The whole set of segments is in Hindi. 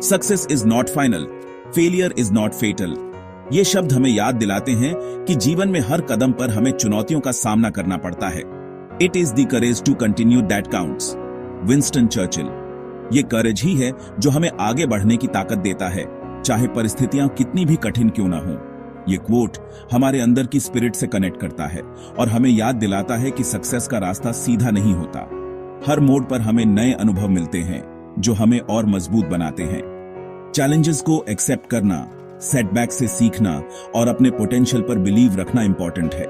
Success is not final, failure is not fatal. ये शब्द हमें याद दिलाते हैं कि जीवन में हर कदम पर हमें चुनौतियों का सामना करना पड़ता है। It is the courage to continue that counts. Winston Churchill. ये करेज ही है जो हमें आगे बढ़ने की ताकत देता है, चाहे परिस्थितियां कितनी भी कठिन क्यों ना हो। ये क्वोट हमारे अंदर की स्पिरिट से कनेक्ट करता है और हमें याद दिलाता है कि सक्सेस का रास्ता सीधा नहीं होता। हर मोड़ पर हमें नए अनुभव मिलते हैं जो हमें और मजबूत बनाते हैं। चैलेंजेस को एक्सेप्ट करना, सेटबैक से सीखना और अपने पोटेंशियल पर बिलीव रखना इंपॉर्टेंट है।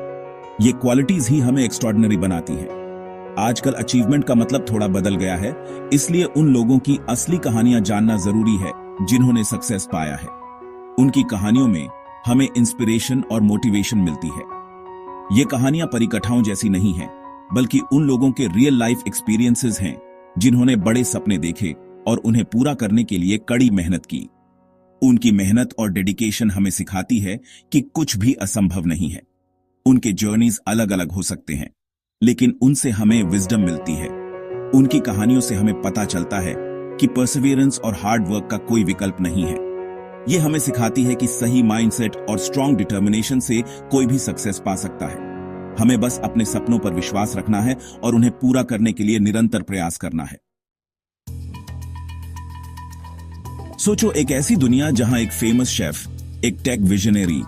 ये क्वालिटीज ही हमें एक्स्ट्रॉर्डिनरी बनाती हैं। आजकल अचीवमेंट का मतलब थोड़ा बदल गया है, इसलिए उन लोगों की असली कहानियां जानना जरूरी है जिन्होंने सक्सेस पाया है। उनकी कहानियों में हमें इंस्पिरेशन और मोटिवेशन मिलती है। ये कहानियां परिकथाओं जैसी नहीं हैं, बल्कि उन लोगों के रियल लाइफ एक्सपीरियंसेस हैं जिन्होंने बड़े सपने देखे और उन्हें पूरा करने के लिए कड़ी मेहनत की। उनकी मेहनत और डेडिकेशन हमें सिखाती है कि कुछ भी असंभव नहीं है। उनके जर्नीज अलग अलग हो सकते हैं, लेकिन उनसे हमें विजडम मिलती है। उनकी कहानियों से हमें पता चलता है कि परसिवियरेंस और हार्ड वर्क का कोई विकल्प नहीं है। ये हमें सिखाती है कि सही माइंडसेट और स्ट्रांग डिटर्मिनेशन से कोई भी सक्सेस पा सकता है। हमें बस अपने सपनों पर विश्वास रखना है और उन्हें पूरा करने के लिए निरंतर प्रयास करना है। सोचो, एक ऐसी दुनिया जहां एक फेमस शेफ, एक टेक विजनरी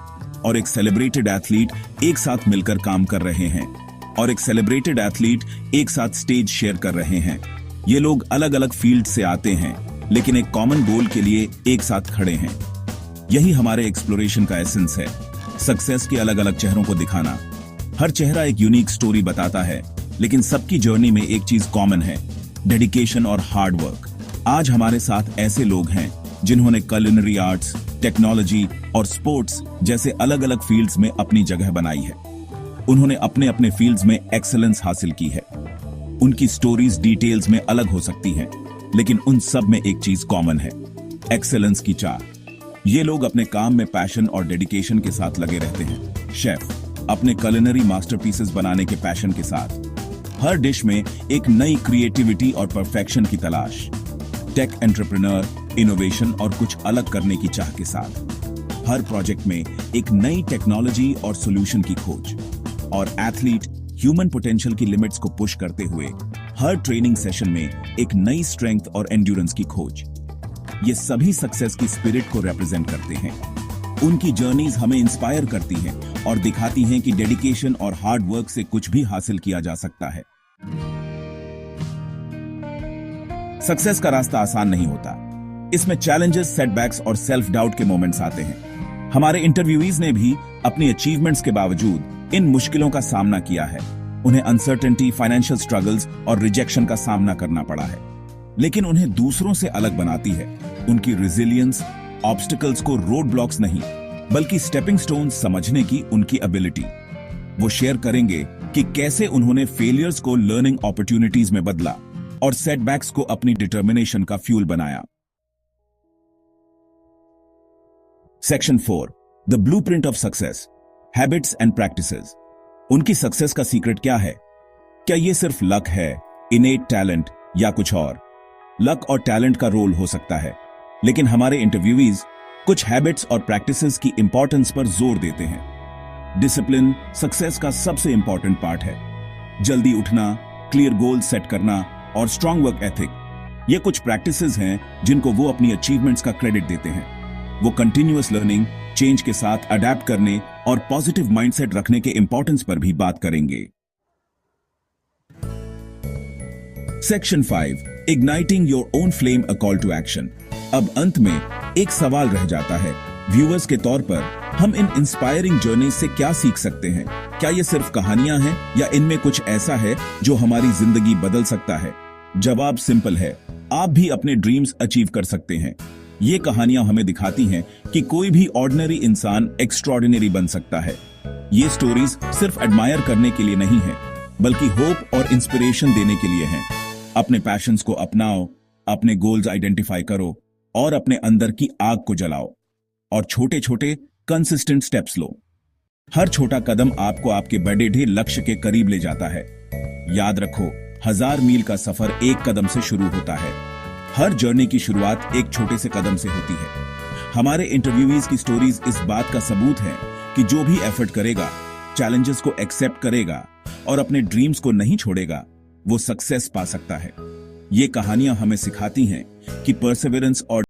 और एक सेलिब्रेटेड एथलीट एक साथ मिलकर काम कर रहे हैं और एक सेलिब्रेटेड एथलीट एक साथ स्टेज शेयर कर रहे हैं। ये लोग अलग अलग फील्ड से आते हैं, लेकिन एक कॉमन गोल के लिए एक साथ खड़े हैं। यही हमारे एक्सप्लोरेशन का एसेंस है, सक्सेस के अलग अलग चेहरों को दिखाना। हर चेहरा एक यूनिक स्टोरी बताता है, लेकिन सबकी जर्नी में एक चीज कॉमन है, डेडिकेशन और हार्ड वर्क। आज हमारे साथ ऐसे लोग हैं जिन्होंने कुलिनरी आर्ट्स, टेक्नोलॉजी और स्पोर्ट्स जैसे अलग अलग फील्ड्स में अपनी जगह बनाई है। उन्होंने अपने अपने फील्ड्स में एक्सेलेंस हासिल की है। उनकी स्टोरीज डिटेल्स में अलग हो सकती हैं, लेकिन उन सब में एक चीज कॉमन है, एक्सेलेंस की चाह। ये लोग अपने काम में पैशन और डेडिकेशन के साथ लगे रहते हैं। शेफ अपने कुलिनरी मास्टरपीसेस बनाने के पैशन के साथ, हर डिश में एक नई क्रिएटिविटी और परफेक्शन की तलाश। टेक एंटरप्रेन्योर इनोवेशन और कुछ अलग करने की चाह के साथ, हर प्रोजेक्ट में एक नई टेक्नोलॉजी और सॉल्यूशन की खोज। और एथलीट ह्यूमन पोटेंशियल की लिमिट्स को पुश करते हुए हर ट्रेनिंग सेशन में एक नई स्ट्रेंथ और एंड्योरेंस की खोज। ये सभी सक्सेस की स्पिरिट को रिप्रेजेंट करते हैं। उनकी जर्नीज हमें इंस्पायर करती हैं और दिखाती हैं कि डेडिकेशन और हार्ड वर्क से कुछ भी हासिल किया जा सकता है। सक्सेस का रास्ता आसान नहीं होता। इसमें चैलेंजेस, सेटबैक्स और सेल्फ डाउट के मोमेंट्स आते हैं। हमारे इंटरव्यूईज ने भी अपनी अचीवमेंट्स के बावजूद इन मुश्किलों का सामना किया है। उन्हें अनसर्टेनिटी, फाइनेंशियल स्ट्रगल्स और रिजेक्शन का सामना करना पड़ा है, लेकिन उन्हें दूसरों से अलग बनाती है उनकी रेजिलियंस। ऑब्स्टिकल्स को रोड ब्लॉक्स नहीं, बल्कि स्टेपिंग स्टोन्स समझने की उनकी एबिलिटी। वो शेयर करेंगे कि कैसे उन्होंने फेलियर्स को लर्निंग अपॉर्चुनिटीज में बदला और सेटबैक्स को अपनी डिटर्मिनेशन का फ्यूल बनाया। Section 4, the blueprint of success, habits and practices. उनकी सक्सेस का सीक्रेट क्या है? क्या यह सिर्फ लक है, इनेट टैलेंट या कुछ और? लक और टैलेंट का रोल हो सकता है, लेकिन हमारे इंटरव्यूईज कुछ हैबिट्स और प्रैक्टिसेस की इंपॉर्टेंस पर जोर देते हैं। डिसिप्लिन सक्सेस का सबसे इंपॉर्टेंट पार्ट है। जल्दी उठना, क्लियर गोल सेट करना और स्ट्रांग वर्क एथिक, ये कुछ प्रैक्टिसेस हैं जिनको वो अपनी अचीवमेंट्स का क्रेडिट देते हैं। वो कंटिन्यूअस लर्निंग, चेंज के साथ अडेप्ट करने और पॉजिटिव माइंडसेट रखने के इंपॉर्टेंस पर भी बात करेंगे। Section 5, igniting your own flame, a call to action. अब अंत में एक सवाल रह जाता है, व्यूअर्स के तौर पर हम इन इंस्पायरिंग जर्नी से क्या सीख सकते हैं? क्या ये सिर्फ कहानियां हैं या इनमें कुछ ऐसा है जो हमारी जिंदगी बदल सकता है? जवाब सिंपल है, आप भी अपने ड्रीम्स अचीव कर सकते हैं। ये कहानियां हमें दिखाती हैं कि कोई भी ऑर्डिनरी इंसान एक्स्ट्रॉर्डिनरी बन सकता है। ये स्टोरीज सिर्फ एडमायर करने के लिए नहीं है, बल्कि होप और इंस्पिरेशन देने के लिए हैं। अपने पैशंस को अपनाओ, अपने गोल्स आइडेंटिफाई करो और अपने अंदर की आग को जलाओ और छोटे छोटे कंसिस्टेंट स्टेप्स लो। हर छोटा कदम आपको आपके बड़े लक्ष्य के करीब ले जाता है। याद रखो, 1000 मील का सफर एक कदम से शुरू होता है। हर जर्नी की शुरुआत एक छोटे से कदम से होती है। हमारे इंटरव्यूअर्स की स्टोरीज इस बात का सबूत है कि जो भी एफर्ट करेगा, चैलेंजेस को एक्सेप्ट करेगा और अपने ड्रीम्स को नहीं छोड़ेगा, वो सक्सेस पा सकता है। ये कहानियां हमें सिखाती हैं कि परसेवरेंस और